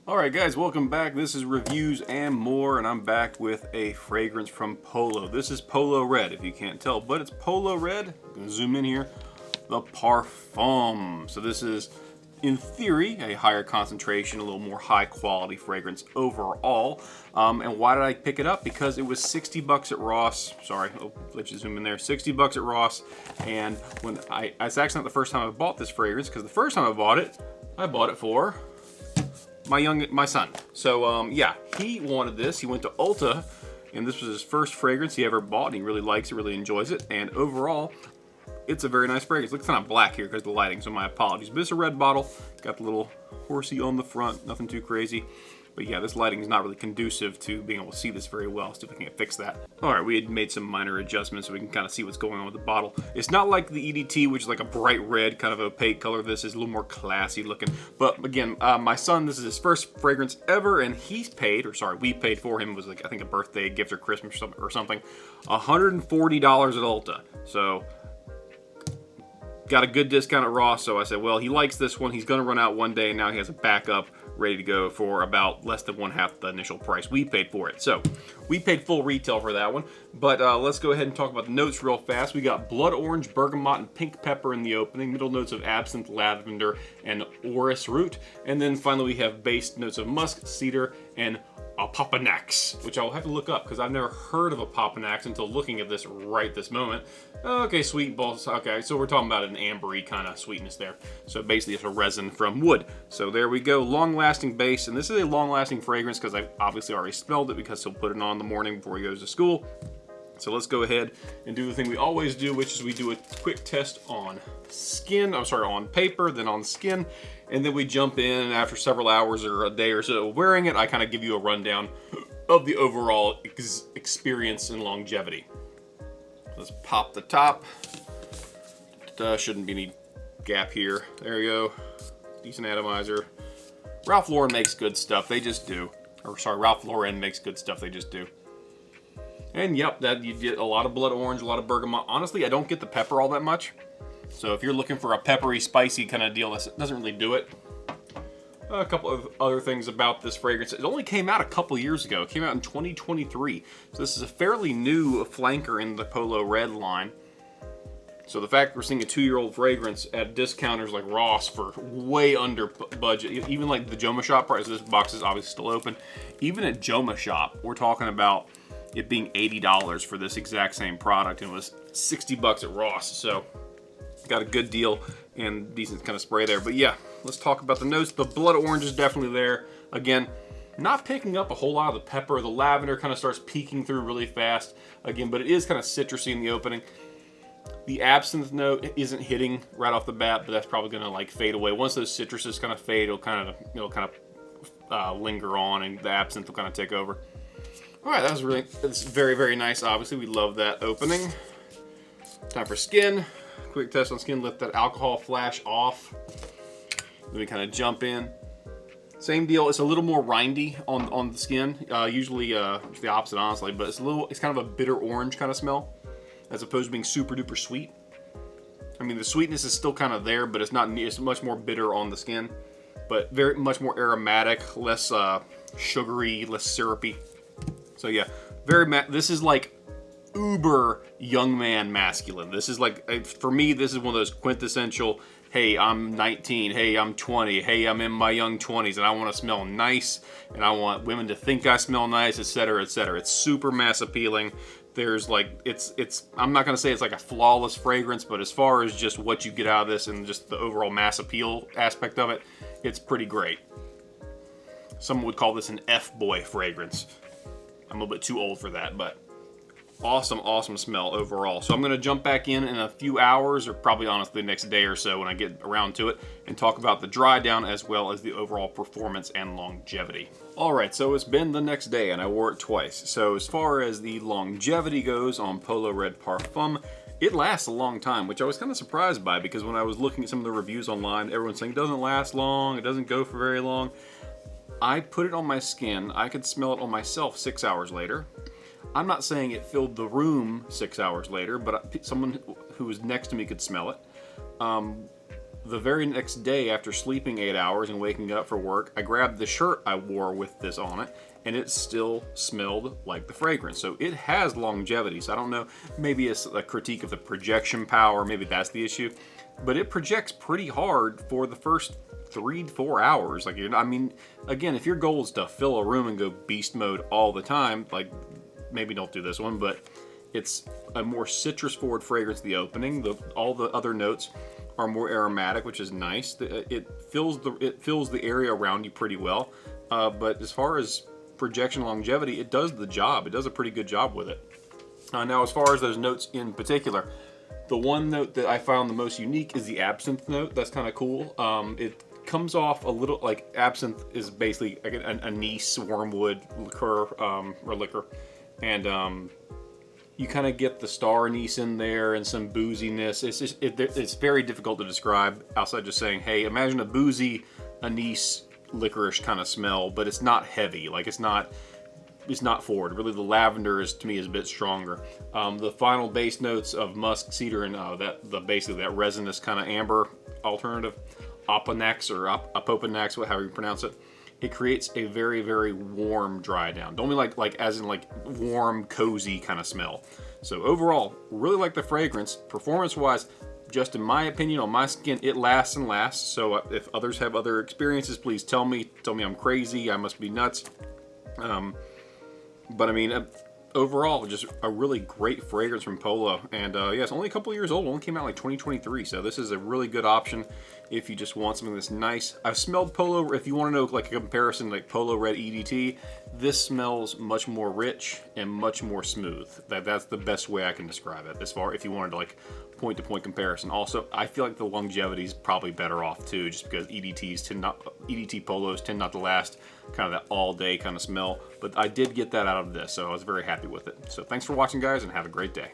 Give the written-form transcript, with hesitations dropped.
Alright guys, welcome back. This is Reviews and More, and I'm back with a fragrance from Polo. This is Polo Red, if you can't tell, but it's Polo Red. I'm going to zoom in here. The Parfum. So this is, in theory, a higher concentration, a little more high quality fragrance overall. And why did I pick it up? Because it was 60 bucks at Ross. Sorry, I'll let you zoom in there. 60 bucks at Ross. And when it's actually not the first time I bought this fragrance, because the first time I bought it for my son. So yeah, he wanted this. He went to Ulta, and this was his first fragrance he ever bought, and he really likes it, really enjoys it. And overall, it's a very nice fragrance. It looks kind of black here because of the lighting, so my apologies. But it's a red bottle. Got the little horsey on the front. Nothing too crazy. But yeah, this lighting is not really conducive to being able to see this very well. See if we can fix that. Alright, we had made some minor adjustments so we can kind of see what's going on with the bottle. It's not like the EDT, which is like a bright red, kind of opaque color. This is a little more classy looking. But again, my son, this is his first fragrance ever, and we paid for him. It was like, I think, a birthday gift or Christmas or something. $140 at Ulta. So got a good discount at Ross, so I said, well, he likes this one. He's going to run out one day, and now he has a backup ready to go for about less than one-half the initial price we paid for it. So we paid full retail for that one. But let's go ahead and talk about the notes real fast. We got blood orange, bergamot, and pink pepper in the opening. Middle notes of absinthe, lavender, and orris root. And then finally we have base notes of musk, cedar, and opoponax, which I'll have to look up because I've never heard of opoponax until looking at this right this moment. Okay, sweet balls. Okay, so we're talking about an ambery kind of sweetness there. So basically it's a resin from wood. So there we go, long-lasting base, and this is a long-lasting fragrance because I've obviously already smelled it because he'll put it on in the morning before he goes to school. So let's go ahead and do the thing we always do, which is we do a quick test on on paper, then on skin, and then we jump in, and after several hours or a day or so wearing it, I kind of give you a rundown of the overall experience and longevity. Let's pop the top. Shouldn't be any gap here. There you go. Decent atomizer. Ralph Lauren makes good stuff. They just do. Or sorry, Ralph Lauren makes good stuff. They just do. And yep, that you get a lot of blood orange, a lot of bergamot. Honestly, I don't get the pepper all that much. So if you're looking for a peppery, spicy kind of deal, this doesn't really do it. A couple of other things about this fragrance. It only came out a couple years ago. It came out in 2023. So this is a fairly new flanker in the Polo Red line. So the fact we're seeing a 2-year-old fragrance at discounters like Ross for way under budget, even like the Joma Shop price, this box is obviously still open. Even at Joma Shop, we're talking about it being $80 for this exact same product, and it was 60 bucks at Ross. So got a good deal and decent kind of spray there. But yeah, let's talk about the notes. The blood orange is definitely there. Again, not picking up a whole lot of the pepper. The lavender kind of starts peeking through really fast again, but it is kind of citrusy in the opening. The absinthe note isn't hitting right off the bat, but that's probably going to like fade away. Once those citruses kind of fade, it'll kind of linger on, and the absinthe will kind of take over. All right, that's very, very nice. Obviously, we love that opening. Time for skin. Quick test on skin. Let that alcohol flash off. Then we kind of jump in. Same deal. It's a little more rindy on the skin. Usually it's the opposite, honestly, but it's kind of a bitter orange kind of smell, as opposed to being super duper sweet. I mean, the sweetness is still kind of there, but it's much more bitter on the skin, but very much more aromatic, less sugary, less syrupy. So yeah, this is like uber young man masculine. This is like, for me, this is one of those quintessential, hey, I'm 19, hey, I'm 20, hey, I'm in my young 20s, and I want to smell nice, and I want women to think I smell nice, etc., etc. It's super mass appealing. There's like, I'm not going to say it's like a flawless fragrance, but as far as just what you get out of this and just the overall mass appeal aspect of it, it's pretty great. Someone would call this an F-boy fragrance. I'm a little bit too old for that, but awesome, awesome smell overall. So I'm going to jump back in a few hours, or probably honestly the next day or so when I get around to it, and talk about the dry down as well as the overall performance and longevity. Alright, so it's been the next day and I wore it twice. So as far as the longevity goes on Polo Red Parfum, it lasts a long time, which I was kind of surprised by, because when I was looking at some of the reviews online, everyone's saying it doesn't last long, it doesn't go for very long. I put it on my skin, I could smell it on myself 6 hours later. I'm not saying it filled the room 6 hours later, but someone who was next to me could smell it. The very next day after sleeping 8 hours and waking up for work, I grabbed the shirt I wore with this on it, and it still smelled like the fragrance. So it has longevity. So I don't know, maybe it's a critique of the projection power, maybe that's the issue, but it projects pretty hard for the first 3 to 4 hours. Like, I mean, again, if your goal is to fill a room and go beast mode all the time, like, maybe don't do this one, but it's a more citrus forward fragrance at the opening. All the other notes are more aromatic, which is nice. It fills the area around you pretty well. But as far as projection longevity, it does the job. It does a pretty good job with it. Now, as far as those notes in particular, the one note that I found the most unique is the absinthe note. That's kind of cool. It comes off a little like absinthe is basically like an anise, wormwood liqueur, and you kind of get the star anise in there and some booziness. It's very difficult to describe outside just saying, hey, imagine a boozy anise licorice kind of smell, but it's not heavy. Like it's not forward. Really, the lavender is to me is a bit stronger. The final base notes of musk, cedar, and basically that resinous kind of amber alternative, opoponax or opoponax, however you pronounce it. It creates a very, very warm dry down. Don't mean like as in like warm, cozy kind of smell. So overall, really like the fragrance. Performance-wise, just in my opinion, on my skin, it lasts and lasts. So if others have other experiences, please tell me. Tell me I'm crazy. I must be nuts. But I mean, overall, just a really great fragrance from Polo. And yeah, it's only a couple years old. It only came out like 2023. So this is a really good option if you just want something that's nice. I've smelled Polo. If you want to know like a comparison, like Polo Red EDT, this smells much more rich and much more smooth. That's the best way I can describe it. As far if you wanted to like point-to-point comparison. Also, I feel like the longevity is probably better off too, just because EDT Polos tend not to last kind of that all-day kind of smell. But I did get that out of this, so I was very happy with it. So thanks for watching, guys, and have a great day.